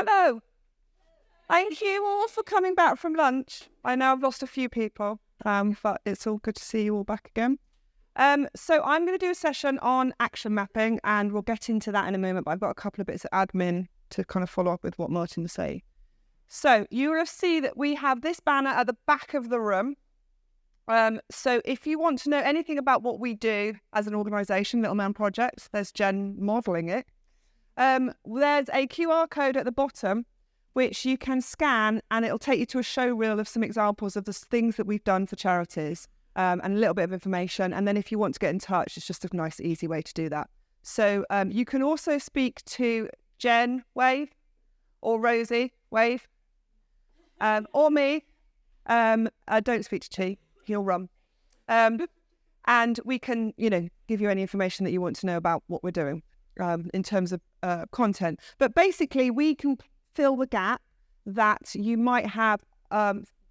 Hello. Thank you all for coming back from lunch. I know I've lost a few people, but it's all good to see you all back again. So I'm going to do a session on action mapping, and we'll get into that in a moment, but I've got a couple of bits of admin to kind of follow up with what Martin was saying. So you will see that we have this banner at the back of the room. So if you want to know anything about what we do as an organisation, Little Man Projects, there's Jen modelling it. There's a QR code at the bottom which you can scan, and it'll take you to a show reel of some examples of the things that we've done for charities, and a little bit of information. And then if you want to get in touch, it's just a nice, easy way to do that. So you can also speak to Jen, wave, or Rosie, wave, or me. Don't speak to T, he'll run. And we can, give you any information that you want to know about what we're doing in terms of content. But basically, we can fill the gap that you might have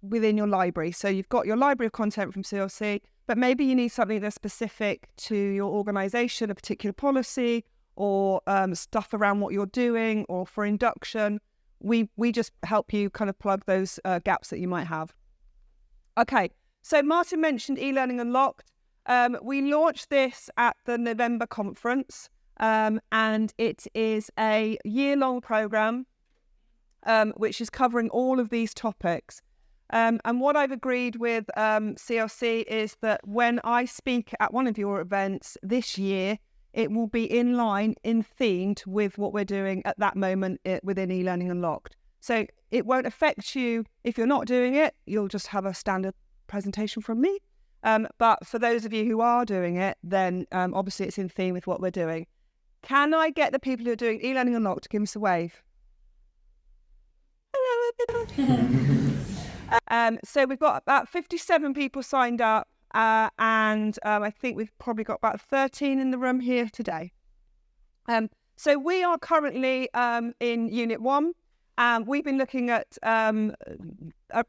within your library. So you've got your library of content from CLC, but maybe you need something that's specific to your organisation, a particular policy, or stuff around what you're doing, or for induction. We just help you kind of plug those gaps that you might have. Okay, so Martin mentioned Elearning Unlocked. We launched this at the November conference, and it is a year-long programme which is covering all of these topics. And what I've agreed with CLC is that when I speak at one of your events this year, it will be in line, in themed with what we're doing at that moment within eLearning Unlocked. So it won't affect you if you're not doing it. You'll just have a standard presentation from me. But for those of you who are doing it, then obviously it's in theme with what we're doing. Can I get the people who are doing eLearning Unlocked to give us a wave? So we've got about 57 people signed up, and I think we've probably got about 13 in the room here today. So we are currently in Unit 1. We've been looking at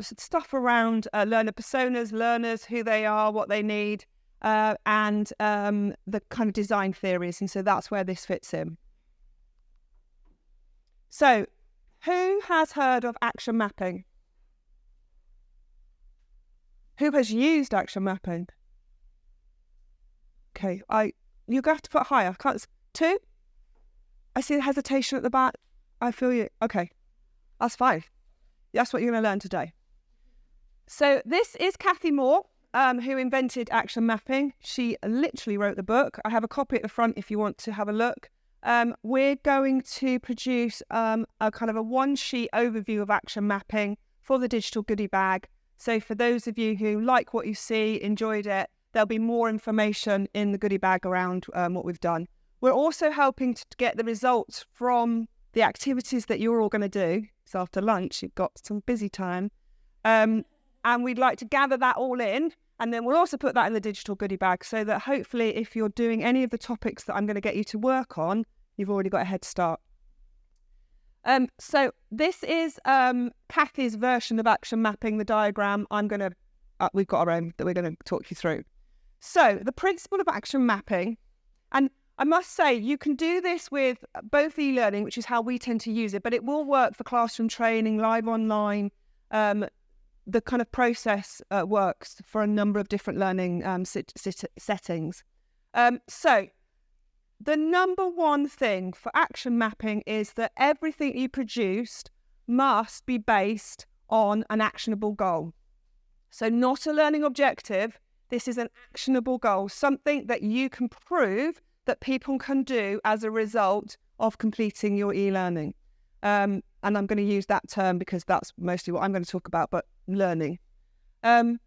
stuff around learner personas, learners, who they are, what they need, and the kind of design theories. And so that's where this fits in. So who has heard of action mapping? Who has used action mapping? Okay, you're going to have to put higher. Can't, 2? I see the hesitation at the back. I feel you. Okay, that's fine. That's what you're going to learn today. So this is Kathy Moore, who invented action mapping. She literally wrote the book. I have a copy at the front if you want to have a look. We're going to produce a kind of a one-sheet overview of action mapping for the digital goodie bag. So for those of you who like what you see, enjoyed it, there'll be more information in the goodie bag around what we've done. We're also helping to get the results from the activities that you're all going to do. So after lunch, you've got some busy time. And we'd like to gather that all in. And then we'll also put that in the digital goodie bag so that hopefully if you're doing any of the topics that I'm going to get you to work on, you've already got a head start. So this is Kathy's version of action mapping, the diagram. We've got our own that we're going to talk you through. So the principle of action mapping, and I must say you can do this with both e-learning, which is how we tend to use it, but it will work for classroom training, live online. The kind of process works for a number of different learning settings. So the number one thing for action mapping is that everything you produced must be based on an actionable goal. So not a learning objective. This is an actionable goal, something that you can prove that people can do as a result of completing your e-learning. And I'm going to use that term because that's mostly what I'm going to talk about, but learning. So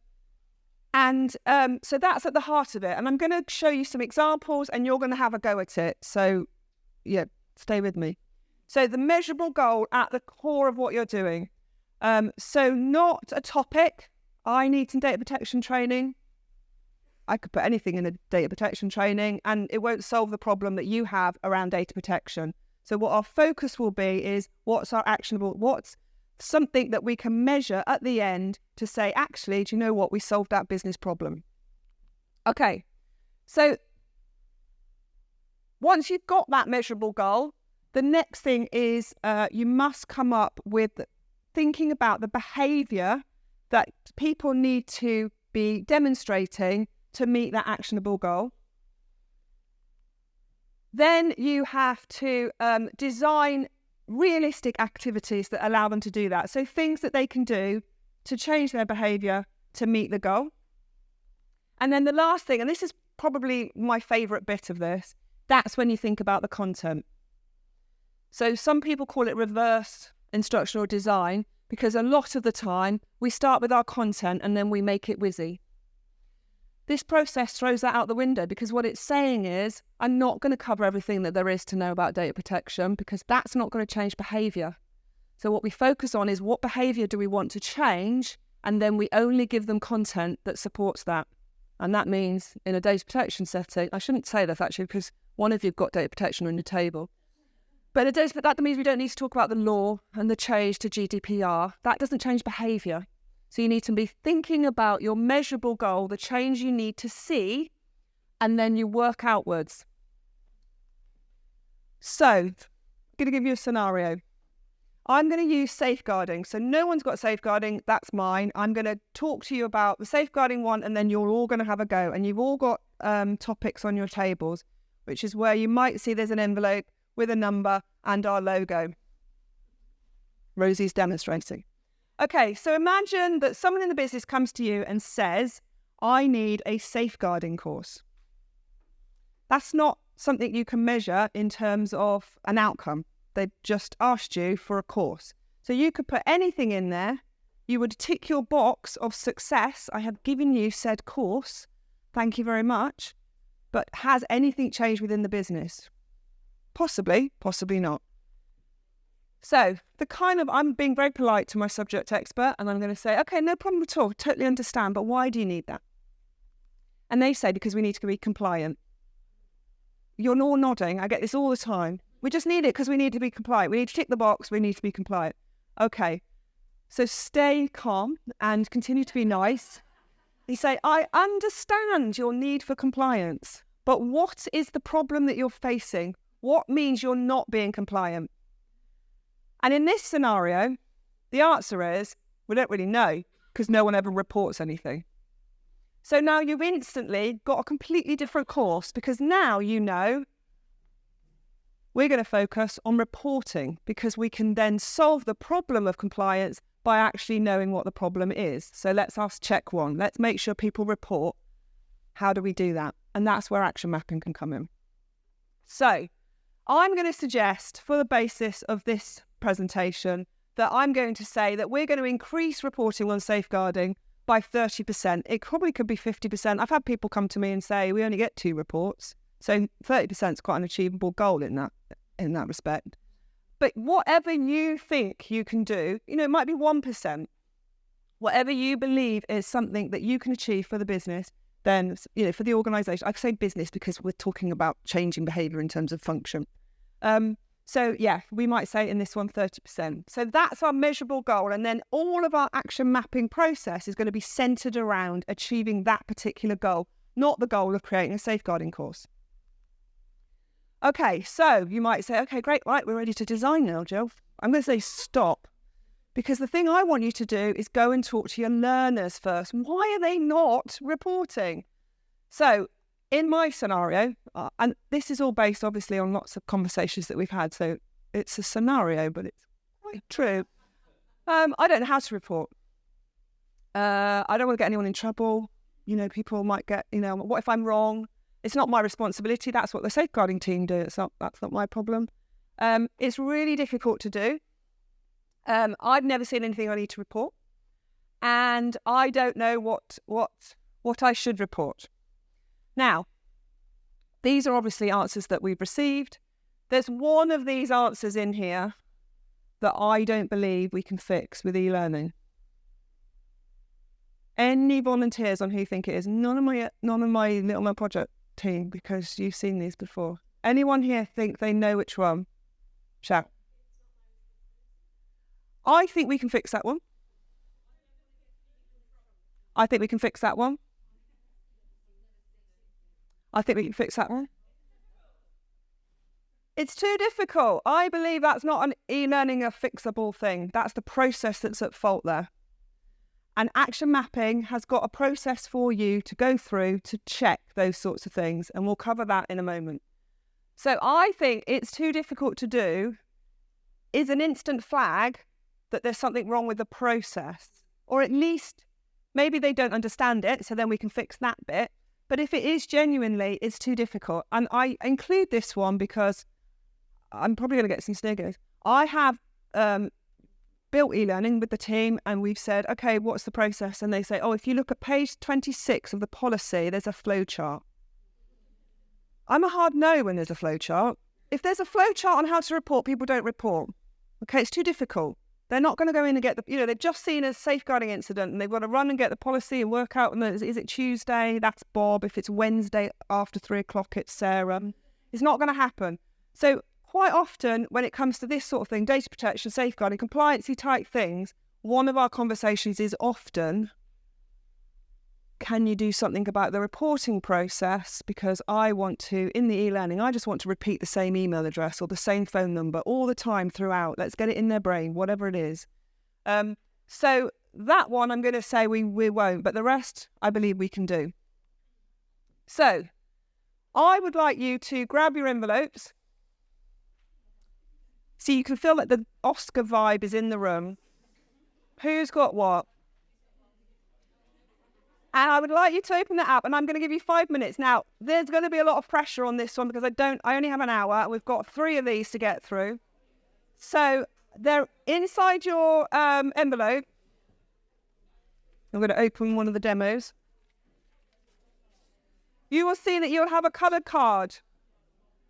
that's at the heart of it. And I'm going to show you some examples and you're going to have a go at it. So yeah, stay with me. So the measurable goal at the core of what you're doing. So not a topic. I need some data protection training. I could put anything in a data protection training and it won't solve the problem that you have around data protection. So what our focus will be is what's our actionable, what's something that we can measure at the end to say, actually, do you know what? We solved that business problem. Okay, so once you've got that measurable goal, The next thing is you must come up with thinking about the behaviour that people need to be demonstrating to meet that actionable goal. Then you have to design realistic activities that allow them to do that. So things that they can do to change their behaviour to meet the goal. And then the last thing, and this is probably my favourite bit of this, that's when you think about the content. So some people call it reverse instructional design, because a lot of the time we start with our content and then we make it whizzy. This process throws that out the window, because what it's saying is, I'm not going to cover everything that there is to know about data protection, because that's not going to change behaviour. So what we focus on is what behaviour do we want to change, and then we only give them content that supports that. And that means in a data protection setting, I shouldn't say this actually, because one of you've got data protection on your table. But that means we don't need to talk about the law and the change to GDPR. That doesn't change behaviour. So you need to be thinking about your measurable goal, the change you need to see, and then you work outwards. So I'm going to give you a scenario. I'm going to use safeguarding. So no one's got safeguarding. That's mine. I'm going to talk to you about the safeguarding one, and then you're all going to have a go. And you've all got topics on your tables, which is where you might see there's an envelope with a number and our logo. Rosie's demonstrating. Okay, so imagine that someone in the business comes to you and says, I need a safeguarding course. That's not something you can measure in terms of an outcome. They've just asked you for a course. So you could put anything in there. You would tick your box of success. I have given you said course. Thank you very much. But has anything changed within the business? Possibly, possibly not. So I'm being very polite to my subject expert, and I'm going to say, okay, no problem at all. Totally understand. But why do you need that? And they say, because we need to be compliant. You're all nodding. I get this all the time. We just need it because we need to be compliant. We need to tick the box. We need to be compliant. Okay. So stay calm and continue to be nice. You say, I understand your need for compliance, but what is the problem that you're facing? What means you're not being compliant? And in this scenario, the answer is, we don't really know, because no one ever reports anything. So now you've instantly got a completely different course, because now you know we're going to focus on reporting, because we can then solve the problem of compliance by actually knowing what the problem is. So let's ask check one. Let's make sure people report. How do we do that? And that's where action mapping can come in. So I'm going to suggest, for the basis of this presentation, that I'm going to say that we're going to increase reporting on safeguarding by 30%. It probably could be 50%. I've had people come to me and say, we only get 2 reports. So 30% is quite an achievable goal in that respect. But whatever you think you can do, it might be 1%. Whatever you believe is something that you can achieve for the business, then, for the organisation, I say business because we're talking about changing behaviour in terms of function. So yeah, we might say in this one 30%. So that's our measurable goal. And then all of our action mapping process is going to be centred around achieving that particular goal, not the goal of creating a safeguarding course. Okay, so you might say, okay, great, right, we're ready to design now, Gill. I'm going to say stop, because the thing I want you to do is go and talk to your learners first. Why are they not reporting? So in my scenario, and this is all based obviously on lots of conversations that we've had, so it's a scenario, but it's quite true. I don't know how to report. I don't want to get anyone in trouble. People might get, what if I'm wrong? It's not my responsibility. That's what the safeguarding team do. That's not my problem. It's really difficult to do. I've never seen anything I need to report, and I don't know what I should report. Now, these are obviously answers that we've received. There's one of these answers in here that I don't believe we can fix with e-learning. Any volunteers on who think it is? None of my Little Man Project team, because you've seen these before. Anyone here think they know which one? Shout. I think we can fix that one. I think we can fix that one. I think we can fix that one. It's too difficult. I believe that's not an e-learning a fixable thing. That's the process that's at fault there. And action mapping has got a process for you to go through to check those sorts of things. And we'll cover that in a moment. So I think it's too difficult to do is an instant flag that there's something wrong with the process. Or at least maybe they don't understand it, so then we can fix that bit. But if it is genuinely, it's too difficult. And I include this one because I'm probably going to get some sniggers. I have built e-learning with the team and we've said, okay, what's the process? And they say, oh, if you look at page 26 of the policy, there's a flow chart. I'm a hard no when there's a flow chart. If there's a flow chart on how to report, people don't report. Okay, it's too difficult. They're not going to go in and get they've just seen a safeguarding incident and they've got to run and get the policy and work out, is it Tuesday? That's Bob. If it's Wednesday after 3 o'clock, it's Sarah. It's not going to happen. So quite often when it comes to this sort of thing, data protection, safeguarding, compliance-y type things, one of our conversations is often, can you do something about the reporting process? Because I want to, in the e-learning, I just want to repeat the same email address or the same phone number all the time throughout. Let's get it in their brain, whatever it is. So that one, I'm going to say we won't, but the rest, I believe we can do. So I would like you to grab your envelopes so you can feel that the Oscar vibe is in the room. Who's got what? And I would like you to open that up, and I'm going to give you 5 minutes. Now, there's going to be a lot of pressure on this one because I only have an hour, and we've got 3 of these to get through. So they're inside your envelope. I'm going to open one of the demos. You will see that you'll have a coloured card.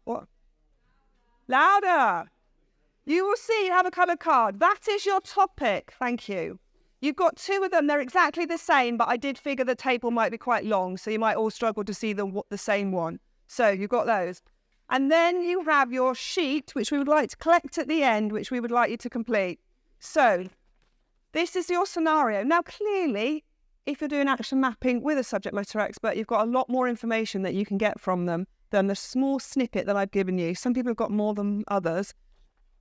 What? Louder. You will see you have a coloured card. That is your topic. Thank you. You've got 2 of them. They're exactly the same, but I did figure the table might be quite long, so you might all struggle to see the same one. So you've got those. And then you have your sheet, which we would like to collect at the end, which we would like you to complete. So this is your scenario. Now, clearly, if you're doing action mapping with a subject matter expert, you've got a lot more information that you can get from them than the small snippet that I've given you. Some people have got more than others.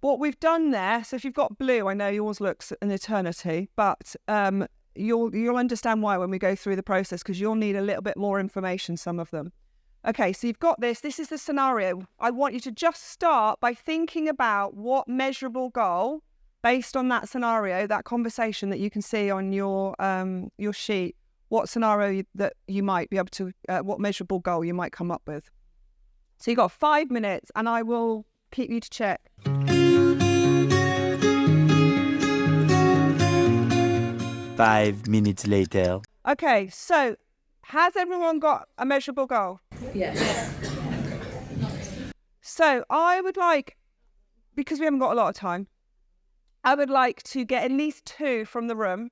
What we've done there, so if you've got blue, I know yours looks an eternity, but you'll understand why when we go through the process, because you'll need a little bit more information, some of them. Okay, so you've got this. This is the scenario. I want you to just start by thinking about what measurable goal, based on that scenario, that conversation that you can see on your sheet, what scenario that you might be able to, what measurable goal you might come up with. So you've got 5 minutes, and I will keep you to check. 5 minutes later. Okay, so has everyone got a measurable goal? Yes. So I would like, because we haven't got a lot of time, I would like to get at least 2 from the room.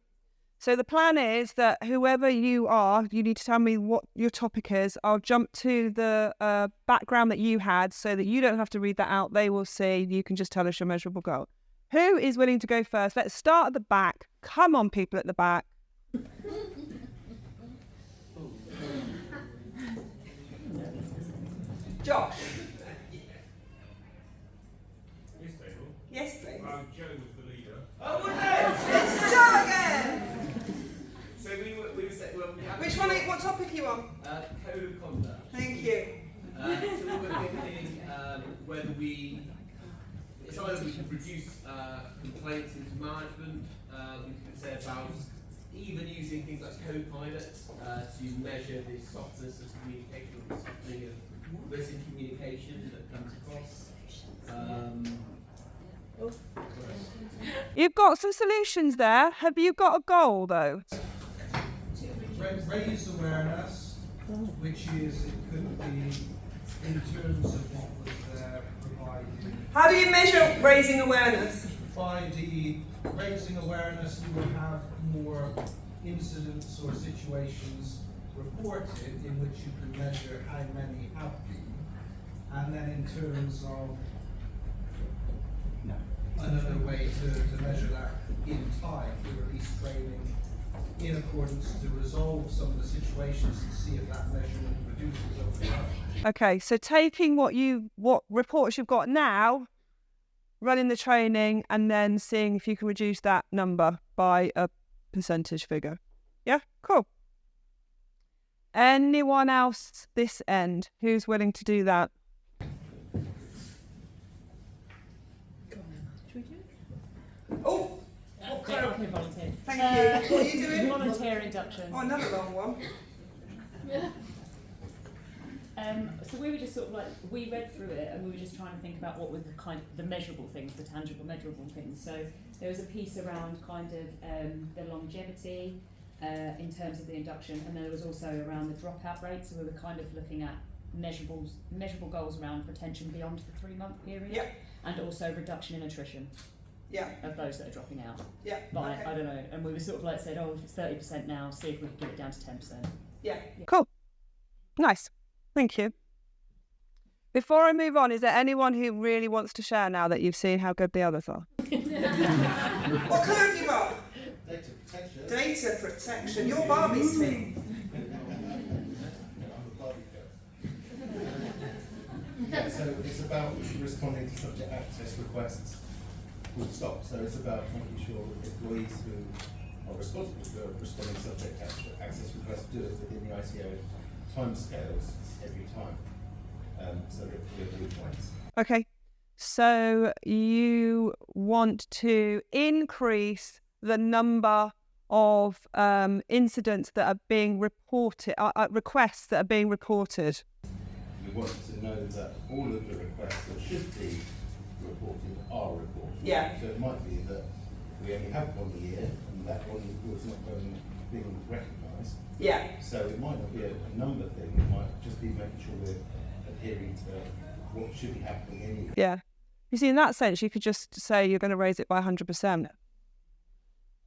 So the plan is that whoever you are, you need to tell me what your topic is. I'll jump to the background that you had so that you don't have to read that out. They will see. You can just tell us your measurable goal. Who is willing to go first? Let's start at the back. Come on, people at the back. Josh. Yes, please. Joe was the leader. Oh, no! It's Joe again! So we were saying, well, Which one? What topic are you on? code of conduct. Thank you. So we were thinking whether we can reduce complaints into management. We could say about even using things like co-pilot to measure the softness of communication or the softening of written communication that comes across. You've got some solutions there. Have you got a goal, though? Raise awareness, which is, it could be in terms of what was there provided. How do you measure raising awareness? By the raising awareness, you will have more incidents or situations reported in which you can measure how many have been. And then in terms of another way to measure that in time, the release training in accordance to resolve some of the situations and see if that measurement reduces over time. Okay, so taking what reports you've got now, running the training, and then seeing if you can reduce that number by a percentage figure. Yeah, cool. Anyone else this end who's willing to do that? Oh, Yeah, I can volunteer. thank you. What are you doing? Volunteer induction. Oh, another long one. So we were just sort of like, we read through it and we were just trying to think about what were the kind of the measurable things, the tangible, measurable things. So there was a piece around kind of the longevity in terms of the induction, and then there was also around the dropout rate. So we were kind of looking at measurable goals around retention beyond the 3-month period, Yep. and also reduction in attrition Yeah, of those that are dropping out. yeah. But Okay. I don't know, and we were sort of like said, oh, if it's 30% now, see if we can get it down to 10%. Yeah. Cool. Nice. Thank you. Before I move on, is there anyone who really wants to share now that you've seen how good the others are? What colour have you got? Data protection. Data protection. Your Barbie's team. Yeah, so it's about responding to subject access requests full stop. So it's about making sure that employees who are responsible for responding to subject access requests do it within the ICO timescales every time. So that we avoid points. Okay. So you want to increase the number of incidents that are being reported, requests that are being reported. We want to know that all of the requests that should be reported are reported. Yeah. So it might be that we only have one a year and that one was not being recognised. Yeah. So it might not be a number thing, it might just be making sure we're adhering to what should be happening anyway. Yeah. You see, in that sense, you could just say you're going to raise it by 100%.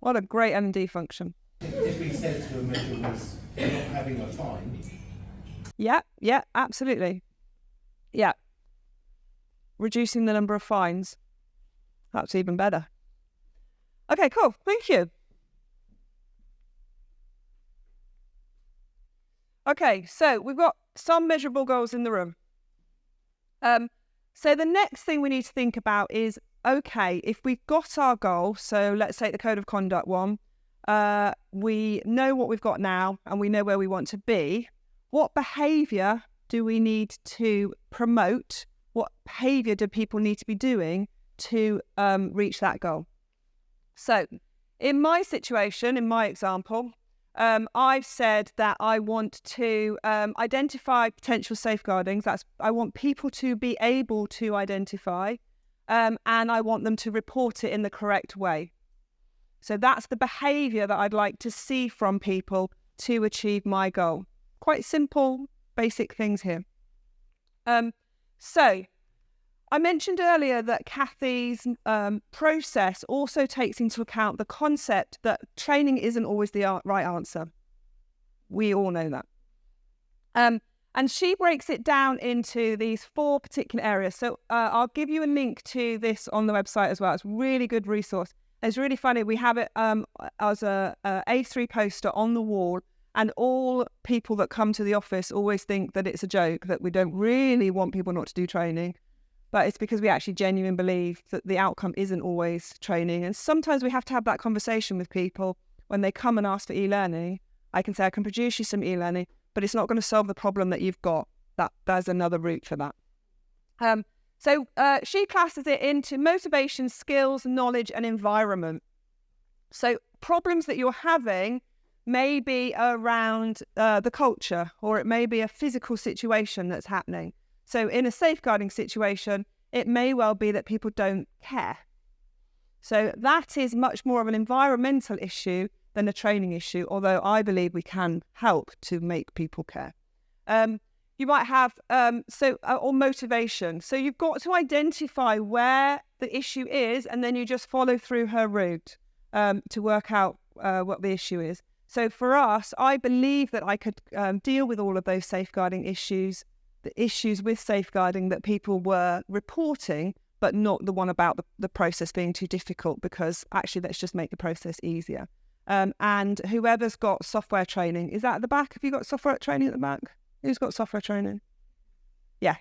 What a great MD function. If we said to a measure was not having a fine, Yeah, absolutely. Yeah. Reducing the number of fines. That's even better. Okay, cool. Thank you. Okay, so we've got some measurable goals in the room. So the next thing we need to think about is, okay, if we've got our goal, so let's take the code of conduct one, we know what we've got now and we know where we want to be. What behaviour do we need to promote? What behaviour do people need to be doing to reach that goal? So in my situation, in my example, I've said that I want to identify potential safeguardings. I want people to be able to identify, and I want them to report it in the correct way. So that's the behaviour that I'd like to see from people to achieve my goal. Quite simple, basic things here. So I mentioned earlier that Kathy's process also takes into account the concept that training isn't always the right answer. We all know that. And she breaks it down into these 4 particular areas. So I'll give you a link to this on the website as well. It's a really good resource. It's really funny. We have it as a A3 poster on the wall, and all people that come to the office always think that it's a joke, that we don't really want people not to do training. But it's because we actually genuinely believe that the outcome isn't always training. And sometimes we have to have that conversation with people when they come and ask for e-learning. I can say, I can produce you some e-learning, but it's not going to solve the problem that you've got. There's another route for that. So she classes it into motivation, skills, knowledge, and environment. So problems that you're having may be around the culture, or it may be a physical situation that's happening. So in a safeguarding situation, it may well be that people don't care. So that is much more of an environmental issue than a training issue, although I believe we can help to make people care. You might have, or motivation. So you've got to identify where the issue is, and then you just follow through her route to work out what the issue is. So for us, I believe that I could deal with all of those safeguarding issues, the issues with safeguarding that people were reporting, but not the one about the process being too difficult, because actually let's just make the process easier. And whoever's got software training, is that at the back? Have you got software training at the back? Who's got software training? Yeah.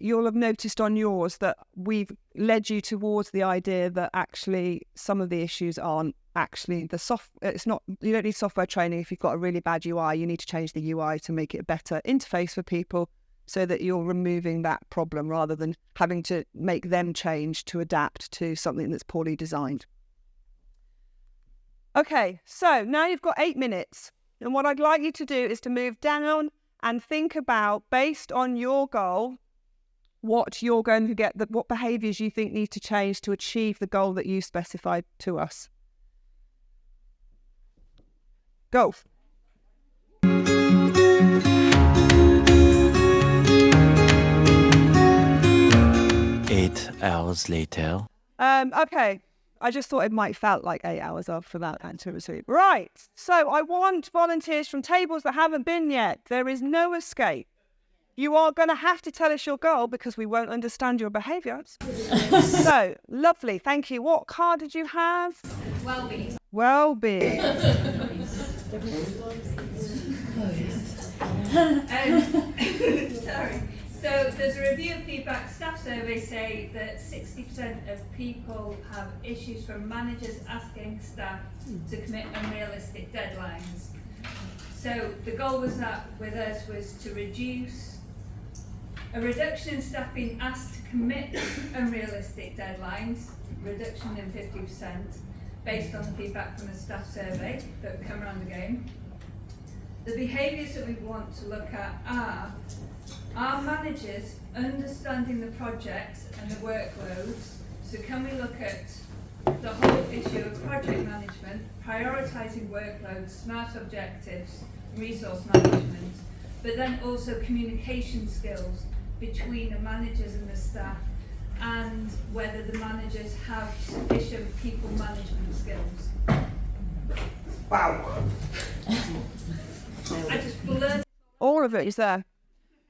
You'll have noticed on yours that we've led you towards the idea that actually some of the issues aren't actually it's not, you don't need software training if you've got a really bad UI. You need to change the UI to make it a better interface for people so that you're removing that problem rather than having to make them change to adapt to something that's poorly designed. Okay, so now you've got 8 minutes. And what I'd like you to do is to move down and think about, based on your goal, what you're going to get, what behaviours you think need to change to achieve the goal that you specified to us. Go. 8 hours later. Okay. I just thought it might felt like 8 hours after that activity. Right. So I want volunteers from tables that haven't been yet. There is no escape. You are going to have to tell us your goal because we won't understand your behaviours. So, lovely. Thank you. What card did you have? Well-being. Well-being. Sorry. So there's a review of feedback staff survey say that 60% of people have issues from managers asking staff to commit unrealistic deadlines. So the goal was that with us was to reduce a reduction in staff being asked to commit unrealistic deadlines, reduction in 50% based on the feedback from the staff survey that come around the game. The behaviours that we want to look at are managers understanding the projects and the workloads. So can we look at the whole issue of project management, prioritising workloads, smart objectives, resource management, but then also communication skills between the managers and the staff, and whether the managers have sufficient people management skills. Wow. I just blurted. All of it is there.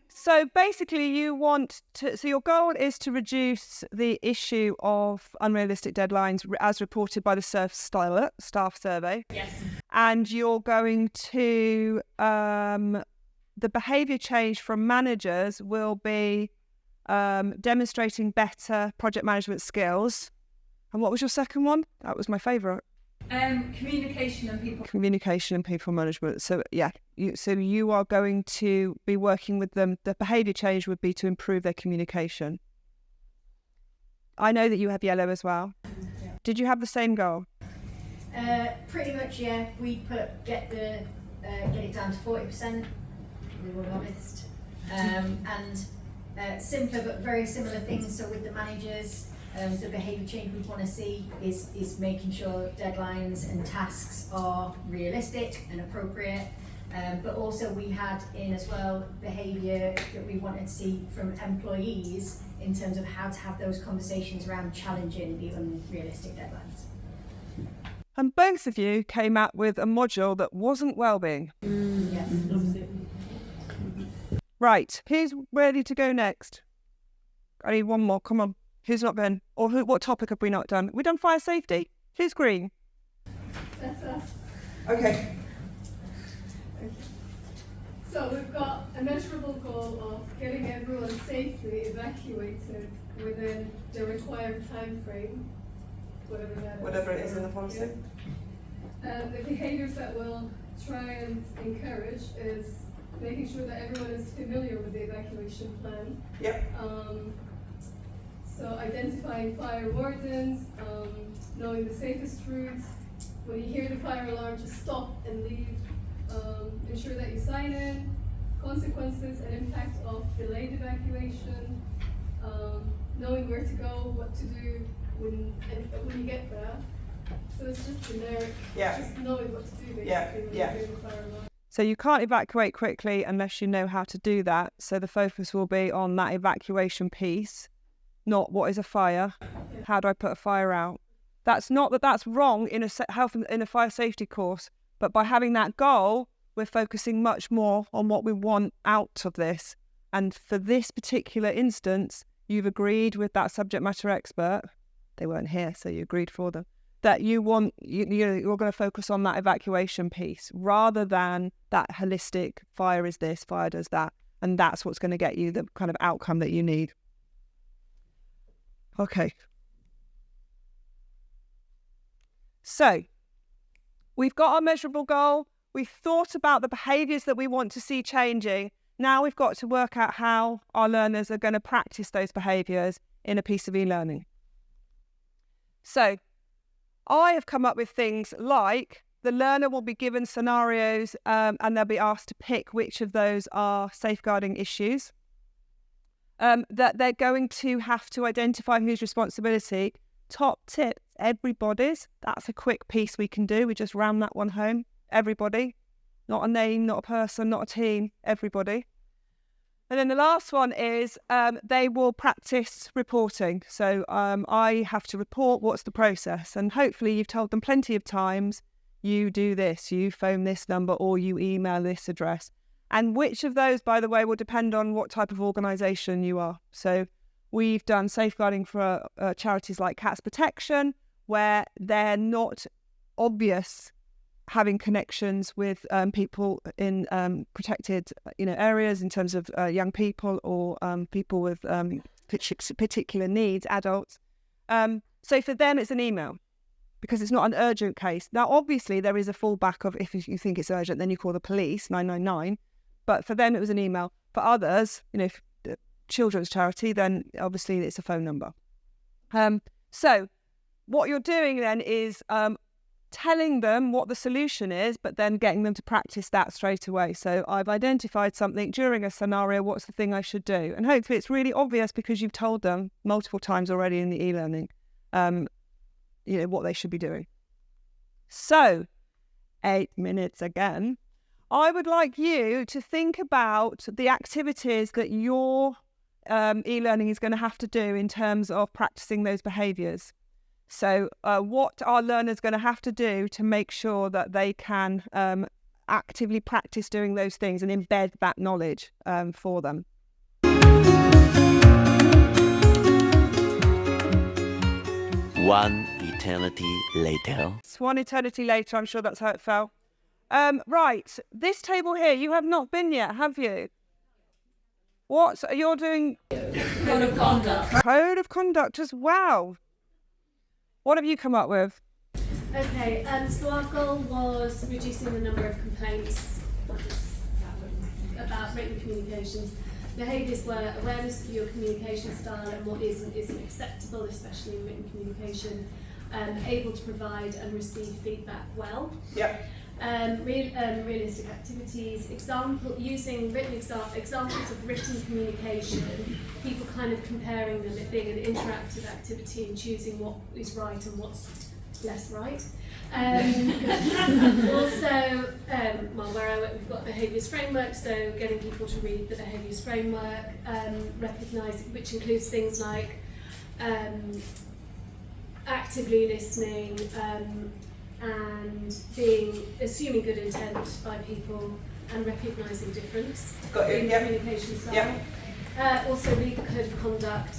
So basically you want to, so your goal is to reduce the issue of unrealistic deadlines as reported by the staff survey. Yes. And you're going to, the behaviour change from managers will be demonstrating better project management skills. And what was your second one? That was my favourite. Communication and people. Communication and people management. So yeah, you are going to be working with them. The behaviour change would be to improve their communication. I know that you have yellow as well. Yeah. Did you have the same goal? Pretty much, yeah. We get it down to 40%. We were honest, and simpler but very similar things. So with the managers. The behaviour change we want to see is making sure deadlines and tasks are realistic and appropriate, but also we had in as well behaviour that we wanted to see from employees in terms of how to have those conversations around challenging the unrealistic deadlines. And both of you came out with a module that wasn't wellbeing. Yes. Right, who's ready to go next? I need one more, come on. Who's not been? Or what topic have we not done? We've done fire safety. Who's green? That's us. Okay. So we've got a measurable goal of getting everyone safely evacuated within the required time frame, whatever that is. Whatever it is in the policy. And the behaviors that we'll try and encourage is making sure that everyone is familiar with the evacuation plan. Yep. So identifying fire wardens, knowing the safest routes. When you hear the fire alarm, just stop and leave. Ensure that you sign in. Consequences and impact of delayed evacuation. Knowing where to go, what to do when you get there. So it's just generic. Yeah. Just knowing what to do basically when you hear the fire alarm. So you can't evacuate quickly unless you know how to do that. So the focus will be on that evacuation piece. Not what is a fire, how do I put a fire out? That's not that that's wrong in a fire safety course, but by having that goal, we're focusing much more on what we want out of this. And for this particular instance, you've agreed with that subject matter expert. They weren't here, so you agreed for them that you're going to focus on that evacuation piece rather than that holistic fire is this, fire does that, and that's what's going to get you the kind of outcome that you need. Okay. So we've got our measurable goal. We've thought about the behaviours that we want to see changing. Now we've got to work out how our learners are going to practice those behaviours in a piece of e-learning. So I have come up with things like the learner will be given scenarios and they'll be asked to pick which of those are safeguarding issues. That they're going to have to identify whose responsibility. Top tip, everybody's. That's a quick piece we can do. We just ram that one home. Everybody. Not a name, not a person, not a team. Everybody. And then the last one is they will practice reporting. So I have to report what's the process. And hopefully you've told them plenty of times, you do this, you phone this number, or you email this address. And which of those, by the way, will depend on what type of organisation you are. So we've done safeguarding for charities like Cats Protection, where they're not obvious having connections with people in protected areas in terms of young people or people with particular needs, adults. So for them, it's an email because it's not an urgent case. Now, obviously, there is a fallback of if you think it's urgent, then you call the police, 999. But for them, it was an email. For others, if the children's charity, then obviously it's a phone number. So what you're doing then is telling them what the solution is, but then getting them to practice that straight away. So I've identified something during a scenario, what's the thing I should do? And hopefully it's really obvious because you've told them multiple times already in the e-learning, what they should be doing. So 8 minutes again. I would like you to think about the activities that your e-learning is going to have to do in terms of practicing those behaviours. So what are learners going to have to do to make sure that they can actively practice doing those things and embed that knowledge for them? One eternity later. It's one eternity later, I'm sure that's how it felt. Right, this table here, you have not been yet, have you? What? You're doing? Code of conduct. Code of conduct as well. What have you come up with? Okay, so our goal was reducing the number of complaints about written communications. Behaviours were awareness of your communication style and what isn't acceptable, especially in written communication, able to provide and receive feedback well. Yep. Realistic activities, using written examples of written communication, people kind of comparing them, it being an interactive activity and choosing what is right and what's less right. Also, where I work, we've got behaviours framework, so getting people to read the behaviours framework, recognising, which includes things like actively listening, and assuming good intent by people and recognising difference in communication style. Also read the code of conduct,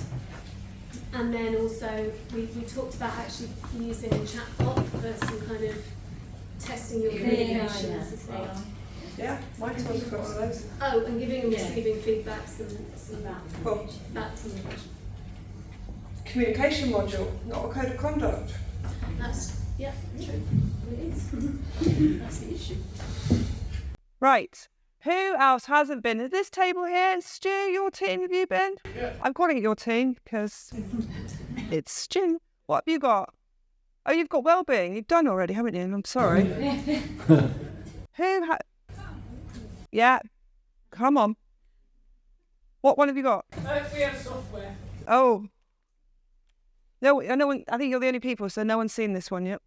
and then also we talked about actually using a chatbot for some kind of testing your communications as well. Yeah, mine's got one of those. Oh, and giving and receiving feedback, some Cool. back communication. Communication module, not a code of conduct. Yeah, true. It is. That's the issue. Right. Who else hasn't been at this table here? Stu, your team, have you been? Yeah. I'm calling it your team because it's Stu. What have you got? Oh, you've got wellbeing. You've done already, haven't you? I'm sorry. Yeah. Come on. What one have you got? We have software. Oh. No one. I think you're the only people, so no one's seen this one yet.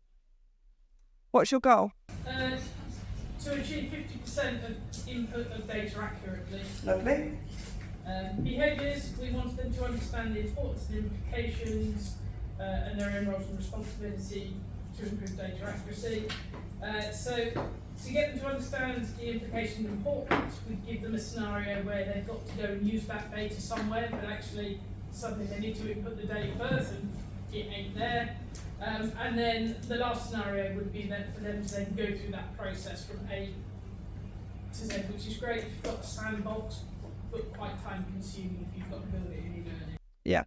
What's your goal? To achieve 50% of input of data accurately. Lovely. Behaviours, we want them to understand the importance and implications and their own roles and responsibility to improve data accuracy. So to get them to understand the implication and importance, we give them a scenario where they've got to go and use that data somewhere, but actually suddenly they need to input the date of birth and it ain't there. And then the last scenario would be that for them to then go through that process from A to Z, which is great if you've got a sandbox, but quite time consuming if you've got to build it in e-learning. Yeah.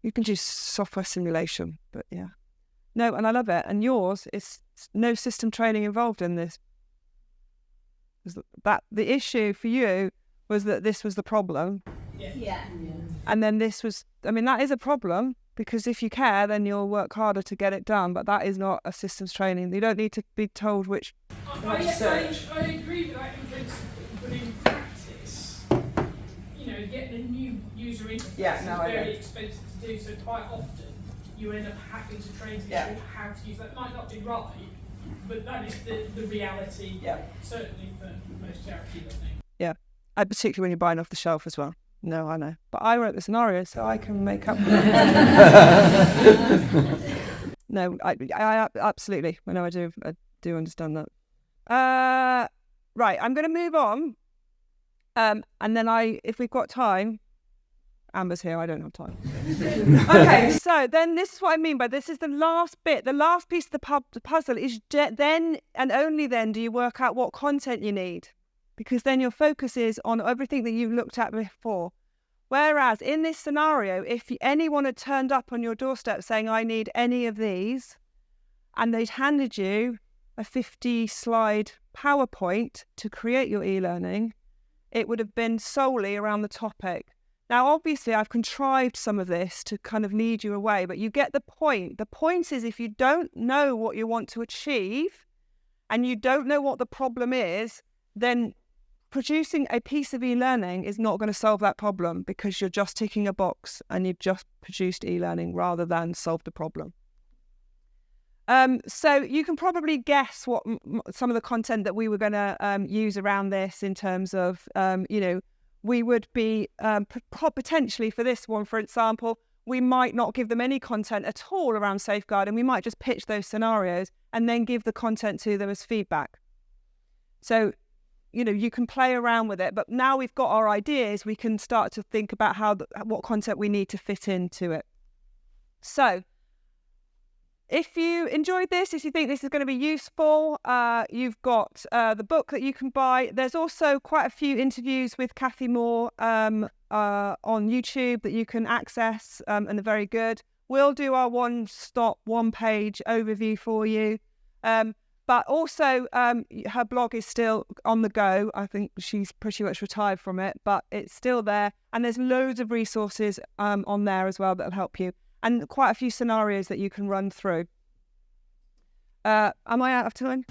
You can do software simulation, but yeah. No, and I love it. And yours is no system training involved in this. That the issue for you was that this was the problem. Yeah. And then this was, I mean, that is a problem, because if you care, then you'll work harder to get it done. But that is not a systems training. You don't need to be told which. I agree with that in principle, but in practice, you know, getting a new user interface is very expensive to do. So quite often, you end up having to train people how to use that. Might not be right, but that is the reality. Certainly for most charity learning. Yeah, and particularly when you're buying off the shelf as well. No, I know. But I wrote the scenario, so I can make up. No, I absolutely. I know I do understand that. Right, I'm going to move on. And then if we've got time, Amber's here, I don't have time. Okay, so then this is what I mean by this is the last bit, the last piece of the puzzle is then and only then do you work out what content you need. Because then your focus is on everything that you've looked at before. Whereas in this scenario, if anyone had turned up on your doorstep saying, I need any of these, and they'd handed you a 50-slide PowerPoint to create your e-learning, it would have been solely around the topic. Now, obviously, I've contrived some of this to kind of lead you away, but you get the point. The point is, if you don't know what you want to achieve and you don't know what the problem is, then producing a piece of e-learning is not going to solve that problem, because you're just ticking a box and you've just produced e-learning rather than solved the problem. So you can probably guess what some of the content that we were going to use around this in terms of, we would be potentially for this one, for example, we might not give them any content at all around safeguarding. We might just pitch those scenarios and then give the content to them as feedback. So, you can play around with it, but now we've got our ideas, we can start to think about what content we need to fit into it. So, if you enjoyed this, if you think this is going to be useful, you've got the book that you can buy. There's also quite a few interviews with Kathy Moore on YouTube that you can access, and they're very good. We'll do our one-stop, one-page overview for you. But also, her blog is still on the go. I think she's pretty much retired from it, but it's still there. And there's loads of resources on there as well that'll help you. And quite a few scenarios that you can run through. Am I out of time?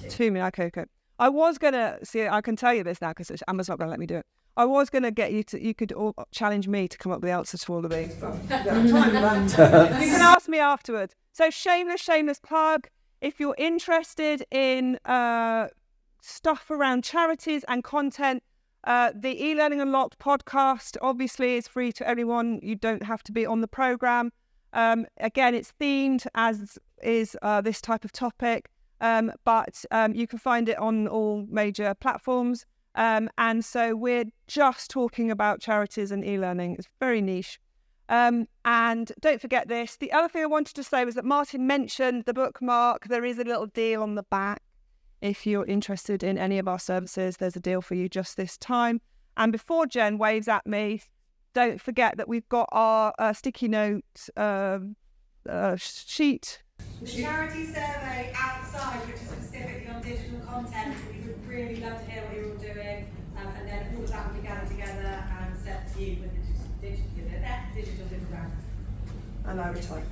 2 minutes. Okay. I was going to, I can tell you this now because Amber's not going to let me do it. I was going to get you could all challenge me to come up with the answer to all of these. But I don't have time for that. You can ask me afterwards. So shameless plug. If you're interested in stuff around charities and content, the eLearning Unlocked podcast obviously is free to anyone. You don't have to be on the programme. Again, it's themed as is this type of topic, but you can find it on all major platforms. And so we're just talking about charities and e-learning. It's very niche. And don't forget this. The other thing I wanted to say was that Martin mentioned the bookmark. There is a little deal on the back. If you're interested in any of our services, there's a deal for you just this time. And before Jen waves at me, don't forget that we've got our sticky note sheet. The charity survey outside, which is specifically on digital content. We would really love to hear what you're all doing. And then all of that will be gathered together and sent to you with the digital diagram. And I retire.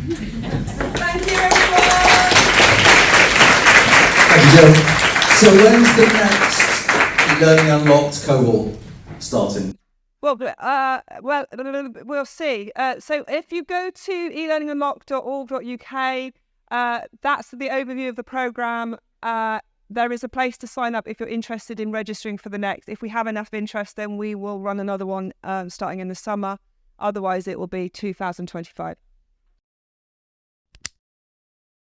Thank you, everyone. Thank you, Jill. So when's the next Learning Unlocked cohort starting? Well, we'll see. So if you go to elearningunlocked.org.uk, that's the overview of the programme. There is a place to sign up if you're interested in registering for the next. If we have enough interest, then we will run another one starting in the summer. Otherwise, it will be 2025.